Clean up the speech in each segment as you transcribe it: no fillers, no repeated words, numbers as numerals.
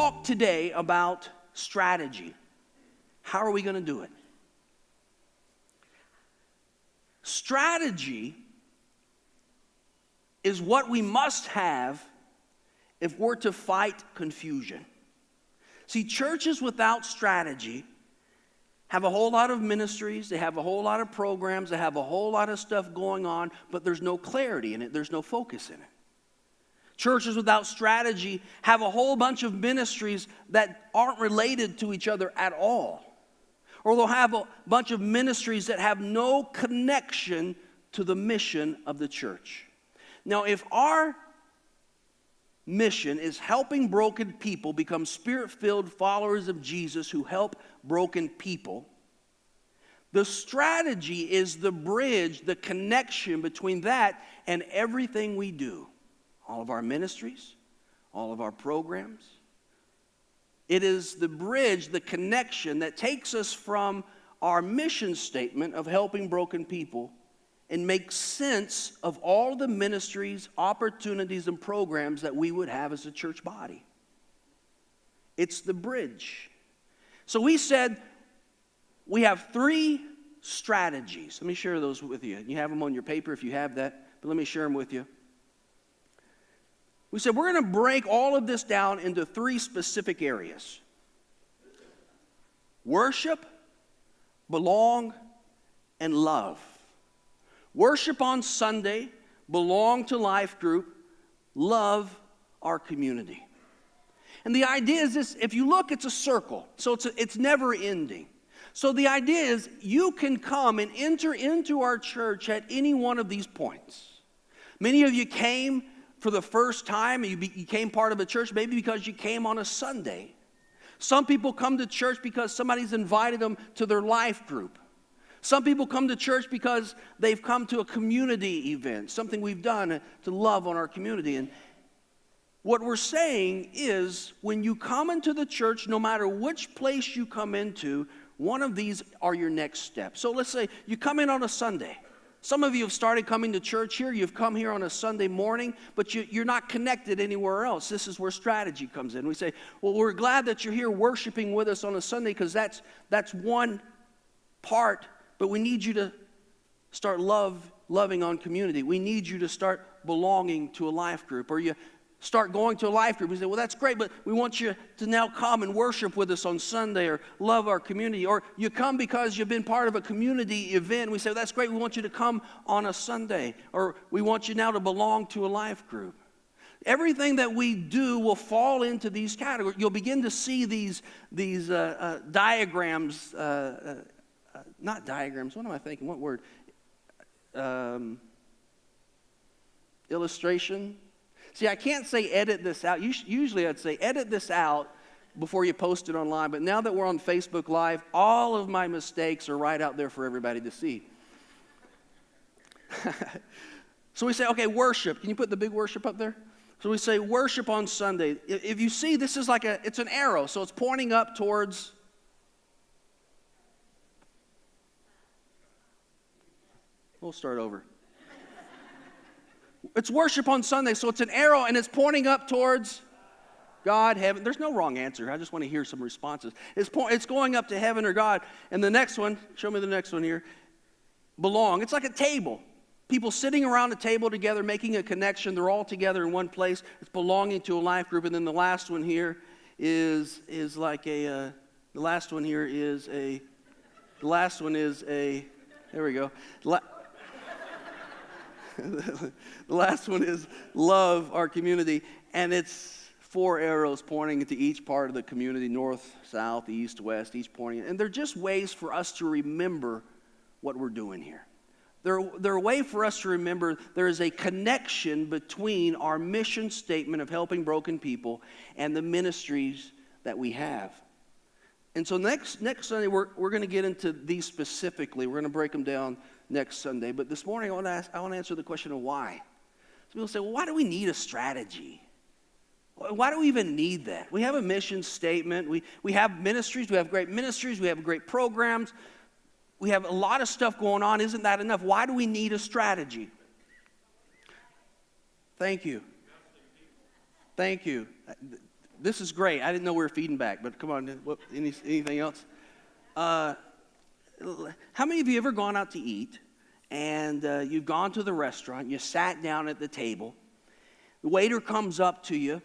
talk today about strategy. How are we going to do it? Strategy is what we must have if we're to fight confusion. See, churches without strategy have a whole lot of ministries, they have a whole lot of programs, they have a whole lot of stuff going on, but there's no clarity in it, there's no focus in it. Churches without strategy have a whole bunch of ministries that aren't related to each other at all. Or they'll have a bunch of ministries that have no connection to the mission of the church. Now, if our mission is helping broken people become spirit-filled followers of Jesus who help broken people, the strategy is the bridge, the connection between that and everything we do. All of our ministries, all of our programs. It is the bridge, the connection that takes us from our mission statement of helping broken people and makes sense of all the ministries, opportunities, and programs that we would have as a church body. It's the bridge. So we said we have 3 strategies. Let me share those with you. You have them on your paper if you have that, but let me share them with you. We said we're going to break all of this down into 3 specific areas. Worship, belong, and love. Worship on Sunday, belong to life group, love our community. And the idea is this: if you look, it's a circle, so it's never ending. So the idea is you can come and enter into our church at any one of these points. Many of you came for the first time, and you became part of a church maybe because you came on a Sunday. Some people come to church because somebody's invited them to their life group. Some people come to church because they've come to a community event, something we've done to love on our community. And what we're saying is when you come into the church, no matter which place you come into, one of these are your next steps. So let's say you come in on a Sunday. Some of you have started coming to church here. You've come here on a Sunday morning, but you're not connected anywhere else. This is where strategy comes in. We say, well, we're glad that you're here worshiping with us on a Sunday because that's one part, but we need you to start loving on community. We need you to start belonging to a life group. Or you start going to a life group. We say, well, that's great, but we want you to now come and worship with us on Sunday or love our community. Or you come because you've been part of a community event. We say, well, that's great. We want you to come on a Sunday. Or we want you now to belong to a life group. Everything that we do will fall into these categories. You'll begin to see these diagrams, not diagrams, what am I thinking? What word? Illustration. See, I can't say edit this out. Usually I'd say edit this out before you post it online. But now that we're on Facebook Live, all of my mistakes are right out there for everybody to see. So we say, okay, worship. Can you put the big worship up there? So we say worship on Sunday. If you see, this is it's an arrow. So it's pointing up towards... We'll start over. It's worship on Sunday, so it's an arrow, and it's pointing up towards God, heaven. There's no wrong answer. I just want to hear some responses. It's going up to heaven or God. And the next one, show me the next one here, belong. It's like a table. People sitting around a table together, making a connection. They're all together in one place. It's belonging to a life group. And then the last one here is there we go. The last one is love our community, and it's 4 arrows pointing into each part of the community, north, south, east, west, each pointing. And they're just ways for us to remember what we're doing here. They're a way for us to remember there is a connection between our mission statement of helping broken people and the ministries that we have. And so next Sunday, we're going to get into these specifically. We're going to break them down next Sunday. But this morning, I want to answer the question of why. So people say, well, why do we need a strategy? Why do we even need that? We have a mission statement. We have ministries. We have great ministries. We have great programs. We have a lot of stuff going on. Isn't that enough? Why do we need a strategy? Thank you. Thank you. This is great. I didn't know we were feeding back, but come on. Anything else? How many of you ever gone out to eat and you've gone to the restaurant, you sat down at the table, the waiter comes up to you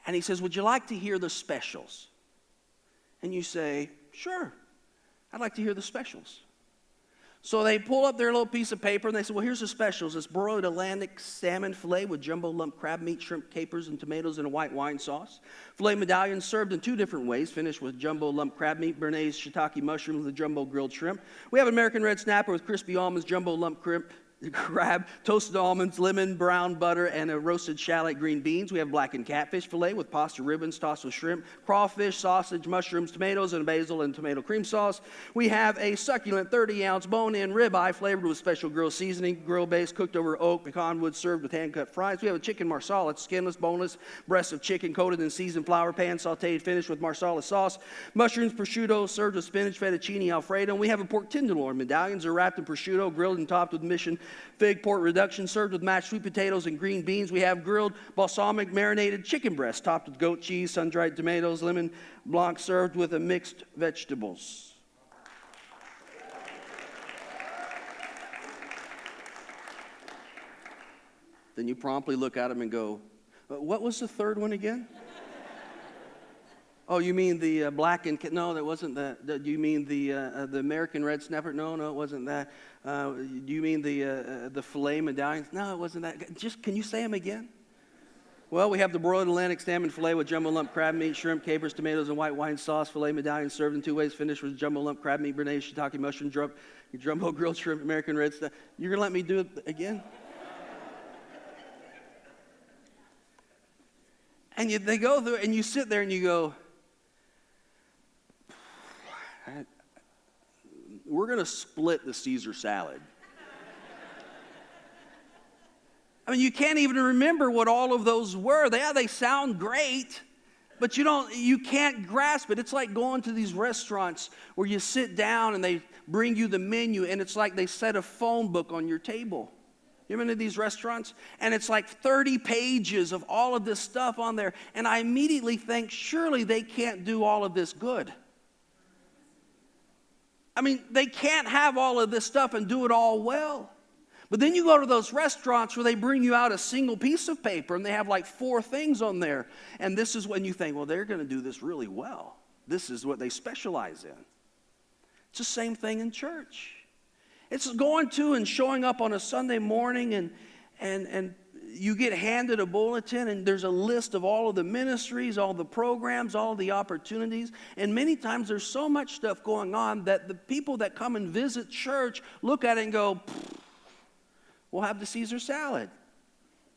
and he says, would you like to hear the specials? And you say, sure, I'd like to hear the specials. So they pull up their little piece of paper and they say, well, here's the specials. It's broiled Atlantic salmon fillet with jumbo lump crab meat, shrimp, capers, and tomatoes in a white wine sauce. Filet medallion served in 2 different ways, finished with jumbo lump crab meat, béarnaise, shiitake mushrooms, with jumbo grilled shrimp. We have American red snapper with crispy almonds, jumbo lump crab, toasted almonds, lemon, brown butter, and a roasted shallot green beans. We have blackened catfish fillet with pasta ribbons tossed with shrimp, crawfish, sausage, mushrooms, tomatoes, and basil and tomato cream sauce. We have a succulent 30-ounce bone-in ribeye flavored with special grill seasoning, grill base, cooked over oak pecan wood, served with hand-cut fries. We have a chicken marsala, it's skinless, boneless, breast of chicken coated in seasoned flour pan, sautéed, finished with marsala sauce. Mushrooms, prosciutto, served with spinach, fettuccine, Alfredo. And we have a pork tenderloin. Medallions are wrapped in prosciutto, grilled and topped with mission fig pork reduction, served with mashed sweet potatoes and green beans. We have grilled balsamic marinated chicken breast topped with goat cheese, sun-dried tomatoes, lemon blanc, served with a mixed vegetables. Then you promptly look at them and go, what was the third one again? Oh, you mean the black and... No, that wasn't that. Do you mean the American red snapper? No, it wasn't that. Do you mean the filet medallions? No, it wasn't that. Just, can you say them again? Well, we have the broiled Atlantic salmon fillet with jumbo lump crab meat, shrimp, capers, tomatoes, and white wine sauce. Filet medallion served in 2 ways, finished with jumbo lump crab meat, béarnaise, shiitake, mushroom, jumbo grilled shrimp, American red snapper. You're going to let me do it again? And they go through, and you sit there and you go, we're going to split the Caesar salad. I mean, you can't even remember what all of those were. They sound great, but you can't grasp it. It's like going to these restaurants where you sit down and they bring you the menu, and it's like they set a phone book on your table. You ever been to these restaurants? And it's like 30 pages of all of this stuff on there. And I immediately think, surely they can't do all of this good. I mean, they can't have all of this stuff and do it all well. But then you go to those restaurants where they bring you out a single piece of paper and they have like 4 things on there. And this is when you think, well, they're going to do this really well. This is what they specialize in. It's the same thing in church. It's going to and showing up on a Sunday morning and you get handed a bulletin and there's a list of all of the ministries, all the programs, all the opportunities. And many times there's so much stuff going on that the people that come and visit church look at it and go, we'll have the Caesar salad.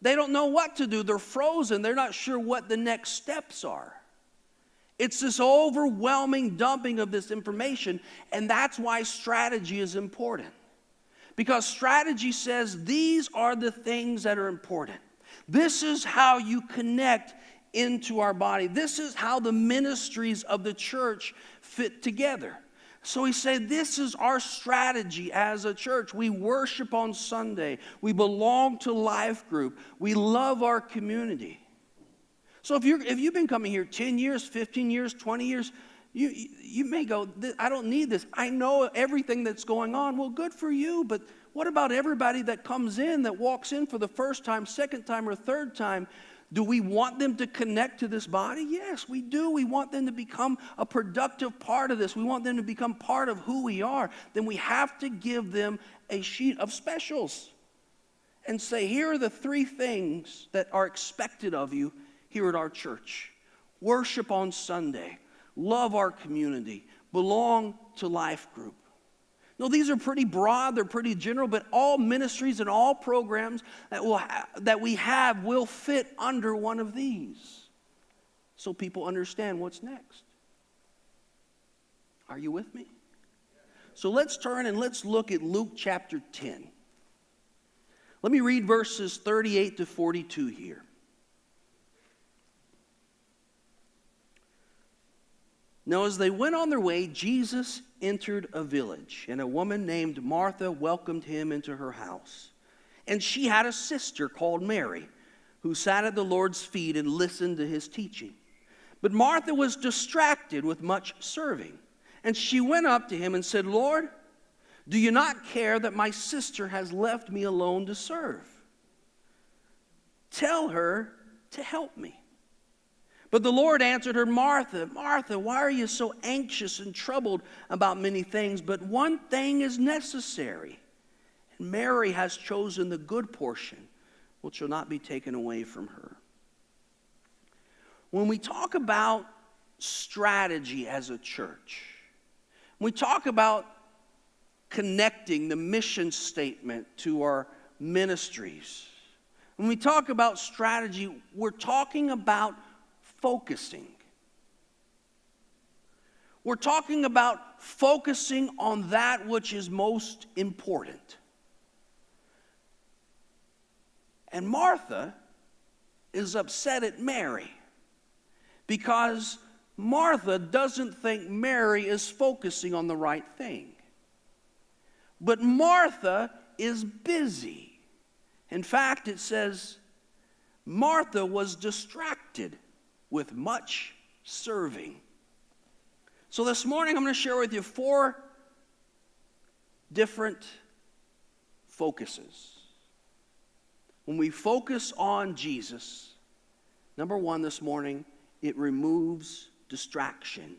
They don't know what to do. They're frozen. They're not sure what the next steps are. It's this overwhelming dumping of this information, and that's why strategy is important. Because strategy says these are the things that are important. This is how you connect into our body. This is how the ministries of the church fit together. So he said, this is our strategy as a church. We worship on Sunday. We belong to Life Group. We love our community. So if you've been coming here 10 years, 15 years, 20 years, you may go, I don't need this. I know everything that's going on. Well, good for you, but what about everybody that comes in, that walks in for the first time, second time, or third time? Do we want them to connect to this body? Yes, we do. We want them to become a productive part of this. We want them to become part of who we are. Then we have to give them a sheet of specials and say, here are the 3 things that are expected of you here at our church. Worship on Sunday. Love our community. Belong to Life Group. No, these are pretty broad, they're pretty general, but all ministries and all programs that we have will fit under one of these, so people understand what's next. Are you with me? So let's turn and let's look at Luke chapter 10. Let me read verses 38 to 42 here. Now, as they went on their way, Jesus entered a village, and a woman named Martha welcomed him into her house. And she had a sister called Mary, who sat at the Lord's feet and listened to his teaching. But Martha was distracted with much serving. And she went up to him and said, Lord, do you not care that my sister has left me alone to serve? Tell her to help me. But the Lord answered her, Martha, Martha, why are you so anxious and troubled about many things? But one thing is necessary. And Mary has chosen the good portion, which shall not be taken away from her. When we talk about strategy as a church, when we talk about connecting the mission statement to our ministries, when we talk about strategy, we're talking about focusing. We're talking about focusing on that which is most important. And Martha is upset at Mary because Martha doesn't think Mary is focusing on the right thing. But Martha is busy. In fact, it says Martha was distracted with much serving. So this morning I'm going to share with you 4 different focuses. When we focus on Jesus, number 1 this morning, it removes distraction.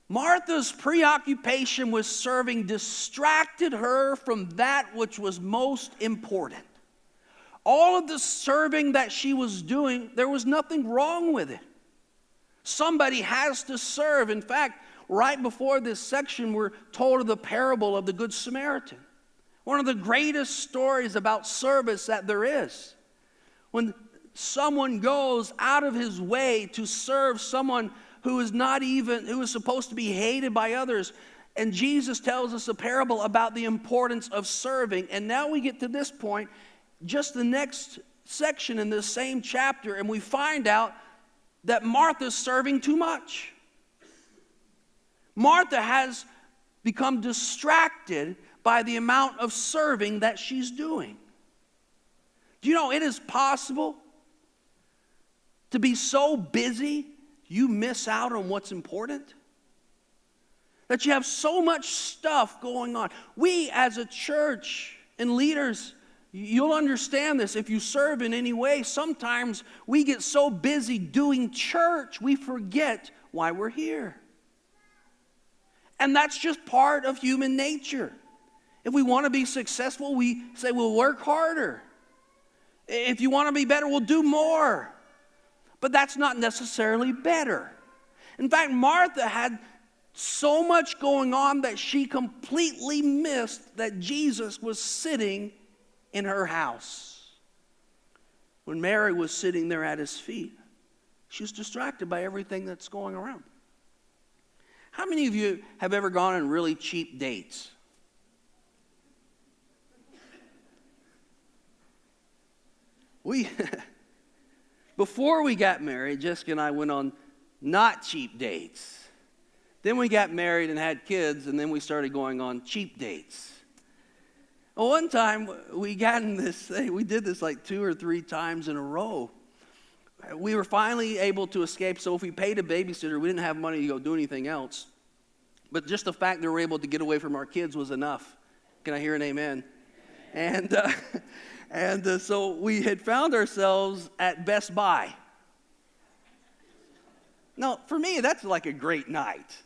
Martha's preoccupation with serving distracted her from that which was most important. All of the serving that she was doing, there was nothing wrong with it. Somebody has to serve. In fact, right before this section, we're told of the parable of the Good Samaritan. One of the greatest stories about service that there is. When someone goes out of his way to serve someone who is supposed to be hated by others. And Jesus tells us a parable about the importance of serving. And now we get to this point, just the next section in this same chapter, and we find out that Martha's serving too much. Martha has become distracted by the amount of serving that she's doing. Do you know it is possible to be so busy you miss out on what's important? That you have so much stuff going on. We as a church and leaders, you'll understand this if you serve in any way. Sometimes we get so busy doing church, we forget why we're here. And that's just part of human nature. If we want to be successful, we say we'll work harder. If you want to be better, we'll do more. But that's not necessarily better. In fact, Martha had so much going on that she completely missed that Jesus was sitting in her house. When Mary was sitting there at his feet, she was distracted by everything that's going around. How many of you have ever gone on really cheap dates? Before we got married, Jessica and I went on not cheap dates. Then we got married and had kids, and then we started going on cheap dates. Well, one time we got in this thing, we did this like 2 or 3 times in a row. We were finally able to escape, so if we paid a babysitter, we didn't have money to go do anything else. But just the fact that we were able to get away from our kids was enough. Can I hear an amen? And so we had found ourselves at Best Buy. Now, for me, that's like a great night.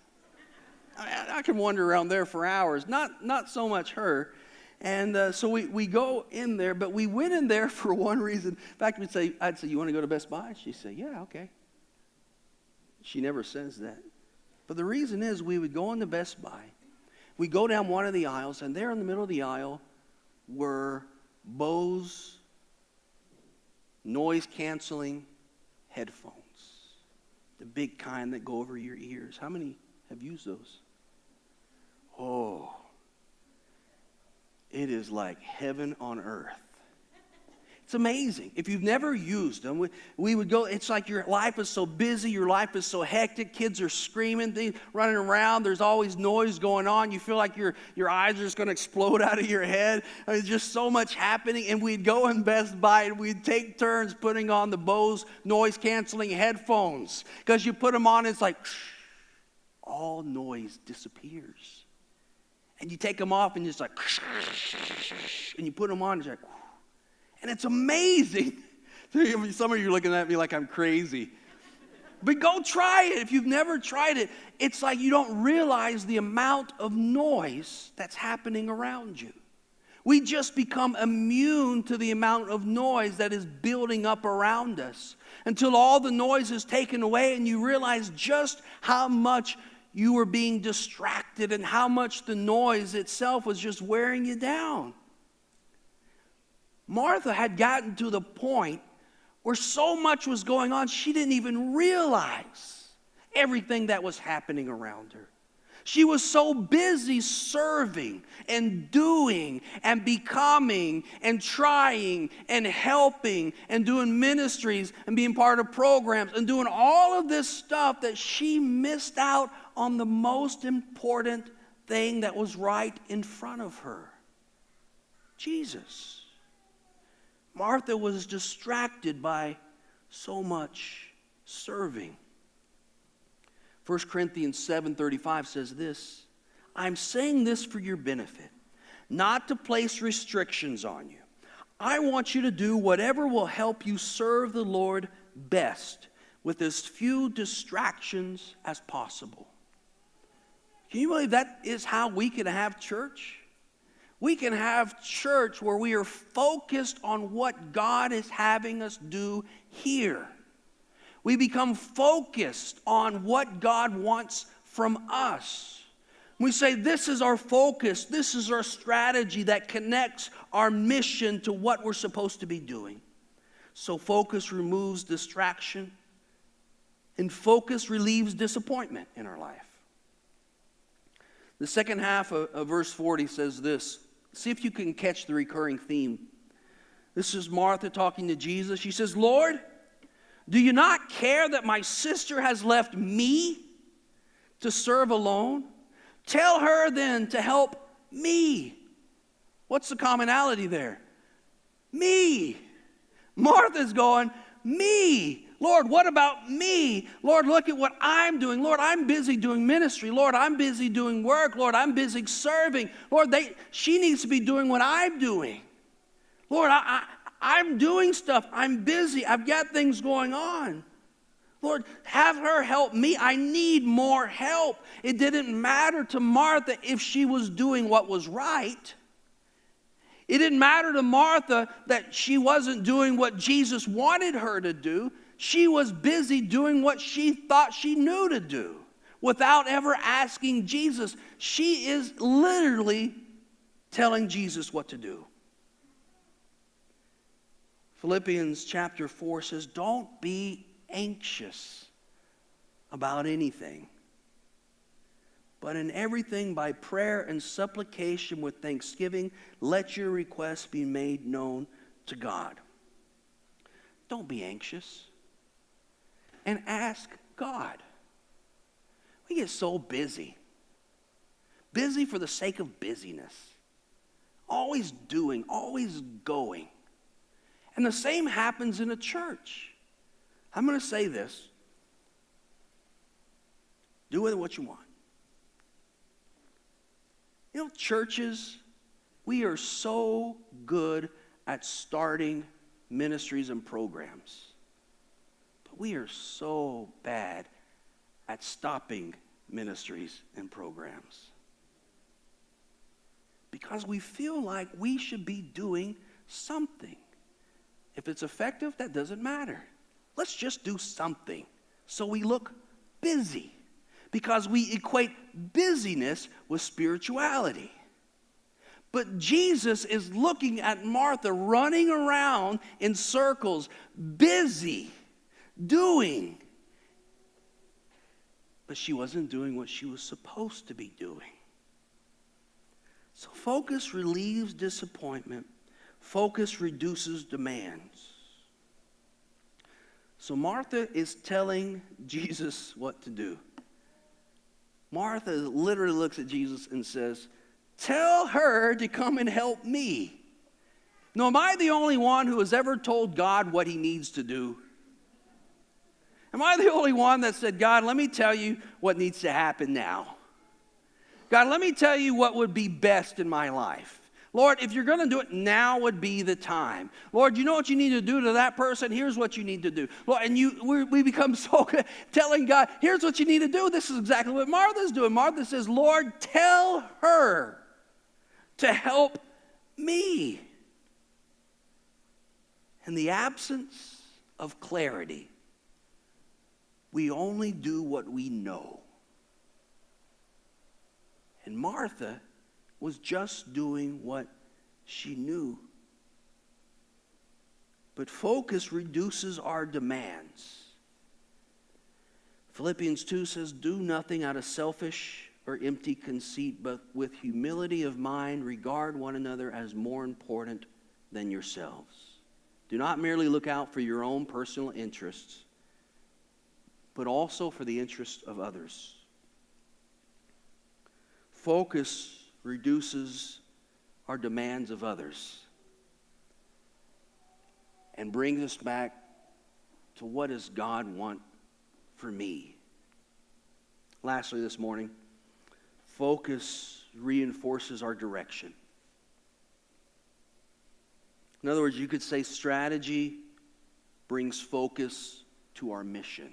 I can wander around there for hours, not so much her. And so we go in there, but we went in there for one reason. In fact, I'd say, you want to go to Best Buy? She'd say, yeah, okay. She never says that. But the reason is we would go into Best Buy. We go down one of the aisles, and there in the middle of the aisle were Bose noise-canceling headphones. The big kind that go over your ears. How many have used those? Oh, it is like heaven on earth. It's amazing. If you've never used them, we would go, it's like your life is so busy, your life is so hectic, kids are screaming, running around, there's always noise going on, you feel like your eyes are just going to explode out of your head. I mean, just so much happening, and we'd go in Best Buy and we'd take turns putting on the Bose noise-canceling headphones, because you put them on, it's like, all noise disappears. And you take them off and it's like, and you put them on, it's like, and it's amazing. Some of you are looking at me like I'm crazy. But go try it. If you've never tried it, it's like you don't realize the amount of noise that's happening around you. We just become immune to the amount of noise that is building up around us until all the noise is taken away and you realize just how much you were being distracted and how much the noise itself was just wearing you down. Martha had gotten to the point where so much was going on, she didn't even realize everything that was happening around her. She was so busy serving and doing and becoming and trying and helping and doing ministries and being part of programs and doing all of this stuff that she missed out on the most important thing that was right in front of her: Jesus. Martha was distracted by so much serving. 1 Corinthians 7:35 says this: I'm saying this for your benefit, not to place restrictions on you. I want you to do whatever will help you serve the Lord best with as few distractions as possible. Can you believe that is how we can have church? We can have church where we are focused on what God is having us do here. We become focused on what God wants from us. We say, this is our focus, this is our strategy that connects our mission to what we're supposed to be doing. So focus removes distraction, and focus relieves disappointment in our life. The second half of verse 40 says this. See if you can catch the recurring theme. This is Martha talking to Jesus. She says, Lord, do you not care that my sister has left me to serve alone? Tell her then to help me. What's the commonality there? Me. Martha's going, me. Lord, what about me? Lord, look at what I'm doing. Lord, I'm busy doing ministry. Lord, I'm busy doing work. Lord, I'm busy serving. Lord, she needs to be doing what I'm doing. Lord, I'm doing stuff. I'm busy. I've got things going on. Lord, have her help me. I need more help. It didn't matter to Martha if she was doing what was right. It didn't matter to Martha that she wasn't doing what Jesus wanted her to do. She was busy doing what she thought she knew to do without ever asking Jesus. She is literally telling Jesus what to do. Philippians chapter 4 says, don't be anxious about anything, but in everything by prayer and supplication with thanksgiving, let your requests be made known to God. Don't be anxious. And ask God. We get so busy. Busy for the sake of busyness. Always doing, always going. And the same happens in a church. I'm going to say this. Do with it what you want. You know, churches, we are so good at starting ministries and programs. But we are so bad at stopping ministries and programs. Because we feel like we should be doing something. If it's effective, that doesn't matter. Let's just do something so we look busy. Because we equate busyness with spirituality. But Jesus is looking at Martha running around in circles, busy, doing. But she wasn't doing what she was supposed to be doing. So focus relieves disappointment. Focus reduces demands. So Martha is telling Jesus what to do. Martha literally looks at Jesus and says, tell her to come and help me. Now, am I the only one who has ever told God what he needs to do? Am I the only one that said, God, let me tell you what needs to happen now? God, let me tell you what would be best in my life. Lord, if you're going to do it, now would be the time. Lord, you know what you need to do to that person? Here's what you need to do. Lord, and we become so good telling God, here's what you need to do. This is exactly what Martha's doing. Martha says, Lord, tell her to help me. In the absence of clarity, we only do what we know. And Martha was just doing what she knew. But focus reduces our demands. Philippians 2 says, do nothing out of selfish or empty conceit, but with humility of mind, regard one another as more important than yourselves. Do not merely look out for your own personal interests, but also for the interests of others. Focus reduces our demands of others and brings us back to what does God want for me. Lastly this morning, focus reinforces our direction. In other words, you could say strategy brings focus to our mission.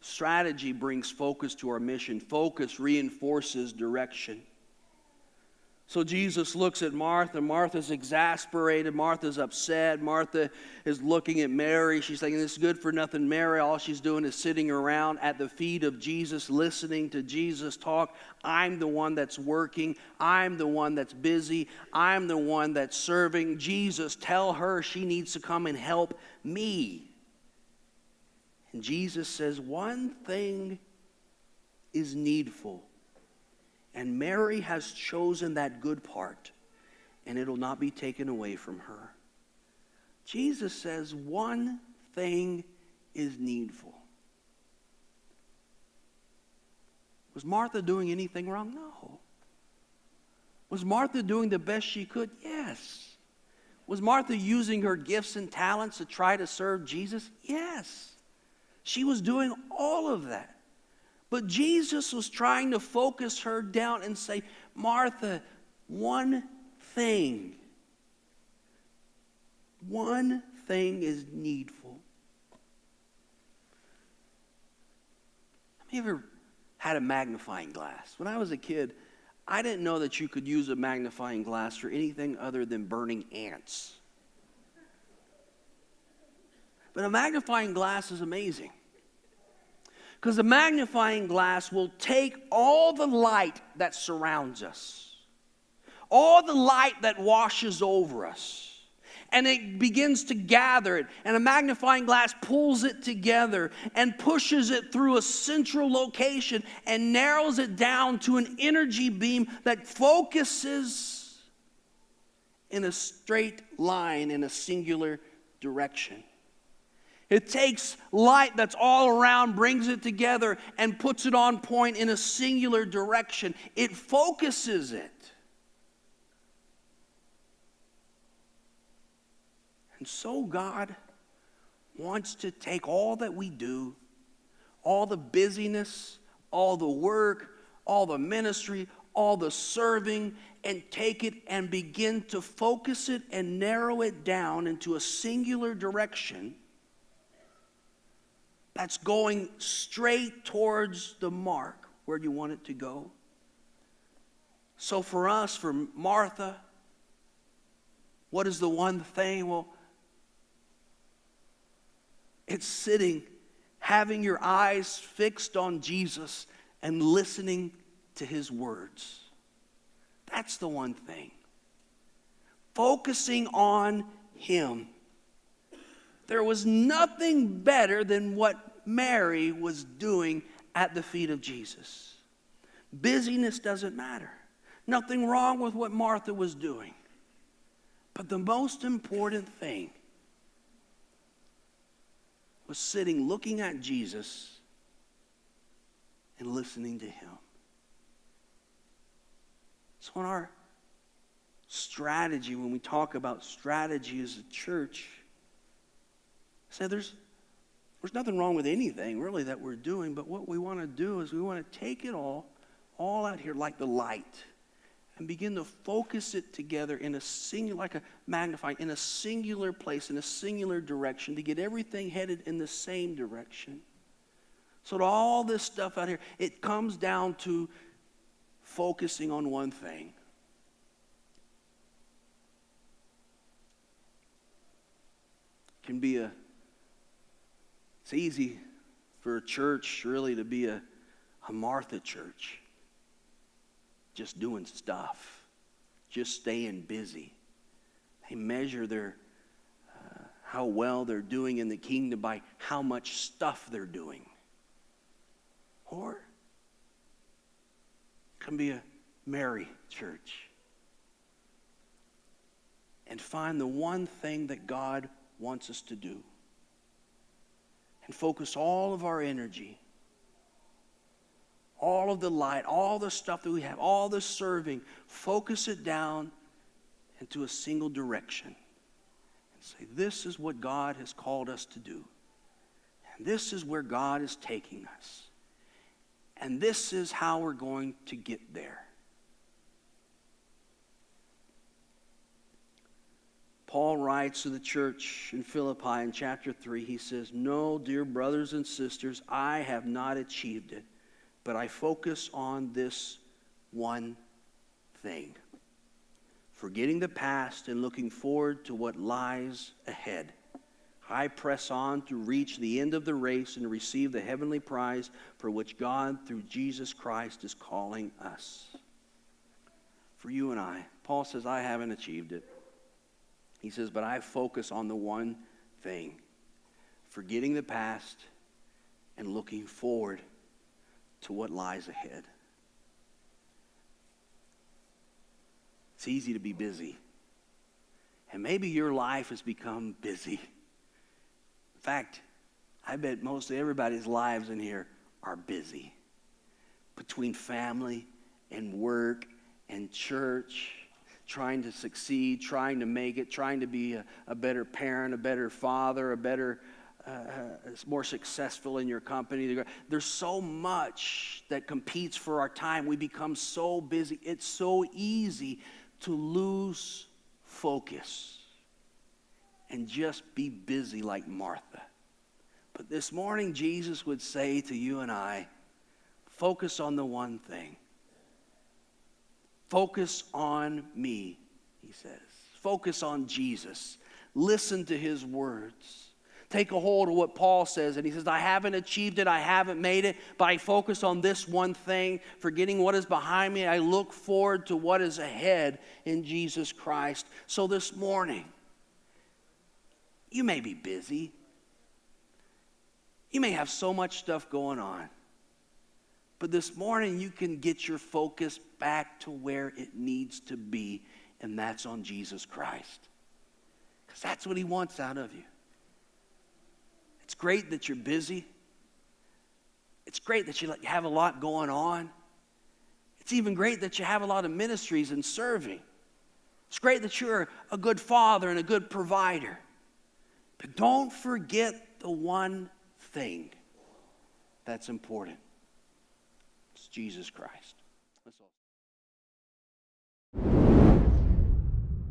Strategy brings focus to our mission. Focus reinforces direction. So Jesus looks at Martha. Martha's exasperated. Martha's upset. Martha is looking at Mary. She's thinking, this is good for nothing. Mary, all she's doing is sitting around at the feet of Jesus, listening to Jesus talk. I'm the one that's working. I'm the one that's busy. I'm the one that's serving. Jesus, tell her she needs to come and help me. And Jesus says, one thing is needful. And Mary has chosen that good part, and it'll not be taken away from her. Jesus says, one thing is needful. Was Martha doing anything wrong? No. Was Martha doing the best she could? Yes. Was Martha using her gifts and talents to try to serve Jesus? Yes. She was doing all of that. But Jesus was trying to focus her down and say, Martha, one thing is needful. Have you ever had a magnifying glass? When I was a kid, I didn't know that you could use a magnifying glass for anything other than burning ants. But a magnifying glass is amazing. Because a magnifying glass will take all the light that surrounds us, all the light that washes over us, and it begins to gather it. And a magnifying glass pulls it together and pushes it through a central location and narrows it down to an energy beam that focuses in a straight line in a singular direction. It takes light that's all around, brings it together, and puts it on point in a singular direction. It focuses it. And so God wants to take all that we do, all the busyness, all the work, all the ministry, all the serving, and take it and begin to focus it and narrow it down into a singular direction that's going straight towards the mark where you want it to go. So for us, for Martha, what is the one thing? Well, it's sitting, having your eyes fixed on Jesus and listening to his words. That's the one thing. Focusing on him. There was nothing better than what Mary was doing at the feet of Jesus. Busyness doesn't matter. Nothing wrong with what Martha was doing. But the most important thing was sitting, looking at Jesus and listening to him. So in our strategy, when we talk about strategy as a church, I say there's nothing wrong with anything really that we're doing, but what we want to do is we want to take it all out here like the light and begin to focus it together in a singular, like a magnifying, in a singular place, in a singular direction, to get everything headed in the same direction. So to all this stuff out here, it comes down to focusing on one thing. It's easy for a church really to be a Martha church. Just doing stuff. Just staying busy. They measure how well they're doing in the kingdom by how much stuff they're doing. Or it can be a Mary church. And find the one thing that God wants us to do. And focus all of our energy, all of the light, all the stuff that we have, all the serving, focus it down into a single direction. And say, this is what God has called us to do. And this is where God is taking us. And this is how we're going to get there. Paul writes to the church in Philippi in chapter 3, he says, no, dear brothers and sisters, I have not achieved it, but I focus on this one thing, forgetting the past and looking forward to what lies ahead. I press on to reach the end of the race and receive the heavenly prize for which God, through Jesus Christ, is calling us. For you and I, Paul says, I haven't achieved it. He says, but I focus on the one thing, forgetting the past and looking forward to what lies ahead. It's easy to be busy. And maybe your life has become busy. In fact, I bet most of everybody's lives in here are busy. Between family and work and church, trying to succeed, trying to make it, trying to be a better parent, a better father, a better, more successful in your company. There's so much that competes for our time. We become so busy. It's so easy to lose focus and just be busy like Martha. But this morning, Jesus would say to you and I, focus on the one thing. Focus on me, he says. Focus on Jesus. Listen to his words. Take a hold of what Paul says, and he says, I haven't achieved it, I haven't made it, but I focus on this one thing, forgetting what is behind me. I look forward to what is ahead in Jesus Christ. So this morning, you may be busy. You may have so much stuff going on. But this morning, you can get your focus back to where it needs to be, and that's on Jesus Christ. Because that's what he wants out of you. It's great that you're busy. It's great that you have a lot going on. It's even great that you have a lot of ministries and serving. It's great that you're a good father and a good provider. But don't forget the one thing that's important. It's Jesus Christ.